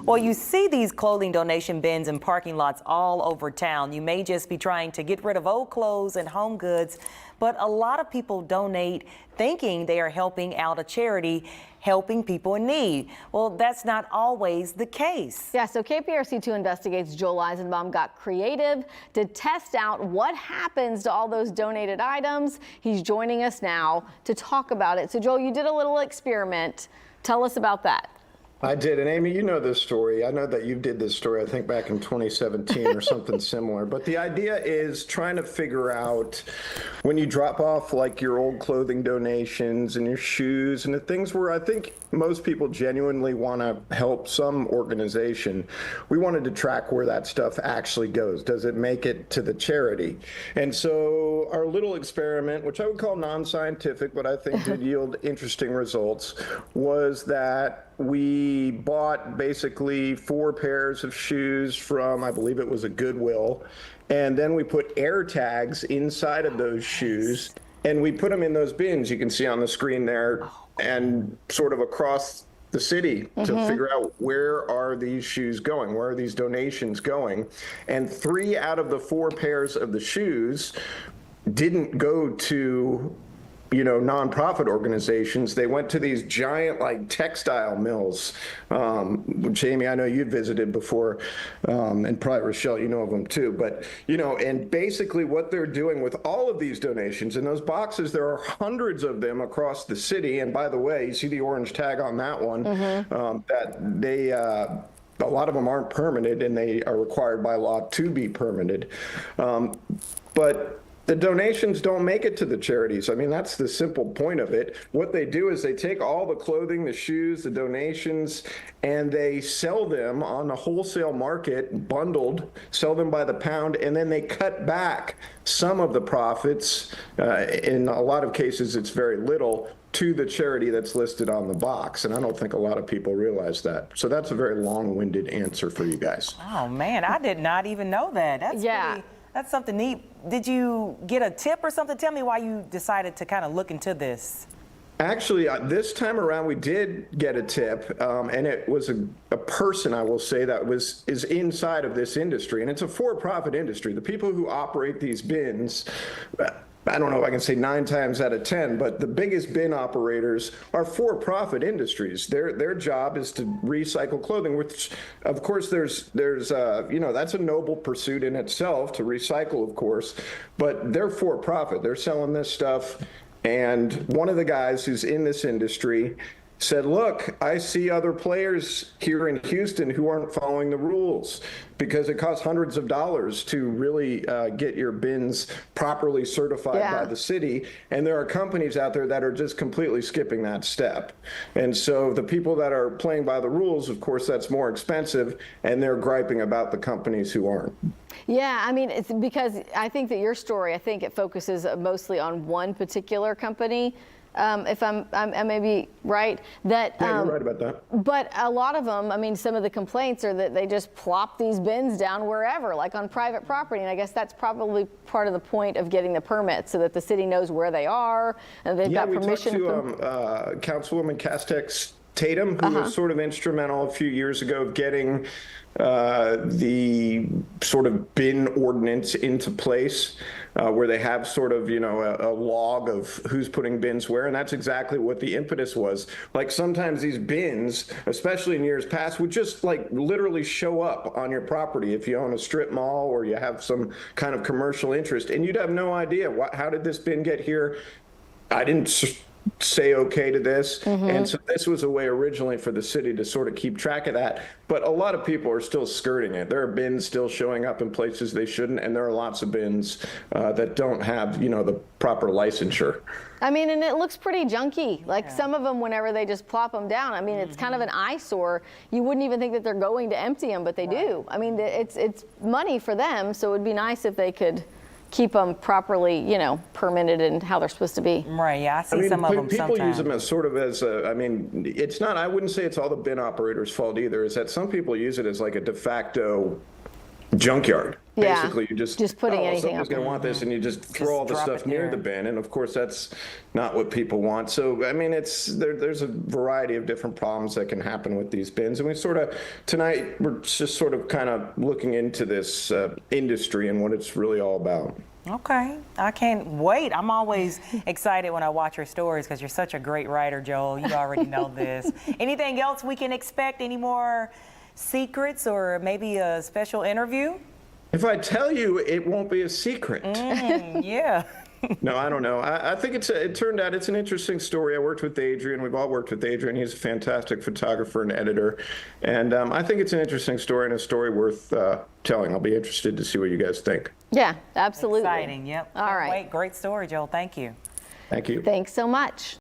Well, you see these clothing donation bins in parking lots all over town. You may just be trying to get rid of old clothes and home goods, but a lot of people donate thinking they are helping out a charity, helping people in need. Well, that's not always the case. Yeah, so KPRC2 Investigates Joel Eisenbaum got creative to test out what happens to all those donated items. He's joining us now to talk about it. So Joel, you did a little experiment. Tell us about that. I did. And Amy, you know this story. I know that you did this story, I think back in 2017 or something similar. But the idea is trying to figure out when you drop off like your old clothing donations and your shoes and the things where I think most people genuinely want to help some organization. We wanted to track where that stuff actually goes. Does it make it to the charity? And so our little experiment, which I would call non-scientific, but I think did yield interesting results, was that we bought basically 4 pairs of shoes from, I believe it was a Goodwill, and then we put air tags inside of those shoes, and we put them in those bins you can see on the screen there, and sort of across the city to figure out where are these shoes going, where are these donations going. And 3 out of the 4 pairs of the shoes didn't go to nonprofit organizations. They went to these giant like textile mills, which Amy, I know you've visited before, and probably Rochelle, you know of them too. But, and basically what they're doing with all of these donations in those boxes, there are hundreds of them across the city. And by the way, you see the orange tag on that one, that they, a lot of them aren't permitted and they are required by law to be permitted. But the donations don't make it to the charities. I mean, that's the simple point of it. What they do is they take all the clothing, the shoes, the donations, and they sell them on the wholesale market, bundled, sell them by the pound, and then they cut back some of the profits. In a lot of cases, it's very little, to the charity that's listed on the box. And I don't think a lot of people realize that. So that's a very long-winded answer for you guys. Oh, man, I did not even know that. That's something neat. Did you get a tip or something? Tell me why you decided to kind of look into this. Actually, this time around, we did get a tip, and it was a person, I will say, that is inside of this industry, and it's a for-profit industry. The people who operate these bins, I don't know if I can say 9 times out of 10, but the biggest bin operators are for-profit industries. Their job is to recycle clothing, which, of course, there's that's a noble pursuit in itself to recycle, of course, but they're for-profit. They're selling this stuff, and one of the guys who's in this industry said, look, I see other players here in Houston who aren't following the rules because it costs hundreds of dollars to really get your bins properly certified by the city. And there are companies out there that are just completely skipping that step. And so the people that are playing by the rules, of course, that's more expensive, and they're griping about the companies who aren't. Yeah, I mean, it's because I think that your story, I think it focuses mostly on one particular company. If I may be right, that yeah, you're right about that. But a lot of them, I mean, some of the complaints are that they just plop these bins down wherever, like on private property. And I guess that's probably part of the point of getting the permit, so that the city knows where they are and they've got permission. Yeah, we talked to Councilwoman Castex Tatum, who was sort of instrumental a few years ago of getting the sort of bin ordinance into place, where they have sort of, a log of who's putting bins where. And that's exactly what the impetus was. Like sometimes these bins, especially in years past, would just like literally show up on your property if you own a strip mall or you have some kind of commercial interest, and you'd have no idea how did this bin get here? I didn't say okay to this. And so this was a way originally for the city to sort of keep track of that. But a lot of people are still skirting it. There are bins still showing up in places they shouldn't, and there are lots of bins that don't have, the proper licensure. I mean, and it looks pretty junky. Like some of them, whenever they just plop them down, I mean, it's kind of an eyesore. You wouldn't even think that they're going to empty them, but they do. I mean, it's money for them, so it would be nice if they could keep them properly, permitted and how they're supposed to be. Right, yeah, I see some of them people sometimes. use them as sort of as it's not, I wouldn't say it's all the bin operators' fault either, is that some people use it as like a de facto junkyard. Yeah, Basically, you just putting anything someone's up. going to want this, and you just throw all the drop stuff it near there. the bin, and of course that's not what people want. So I mean, there's a variety of different problems that can happen with these bins, and we sort of tonight we're just sort of kind of looking into this industry and what it's really all about. Okay, I can't wait. I'm always excited when I watch your stories because you're such a great writer, Joel. You already know this. Anything else we can expect? Any more secrets or maybe a special interview? If I tell you, it won't be a secret. Yeah. No, I don't know. I think it turned out it's an interesting story. I worked with Adrian. We've all worked with Adrian. He's a fantastic photographer and editor. And I think it's an interesting story and a story worth telling. I'll be interested to see what you guys think. Yeah, absolutely. Exciting, yep. All Can't right. wait. Great story, Joel. Thank you. Thank you. Thanks so much.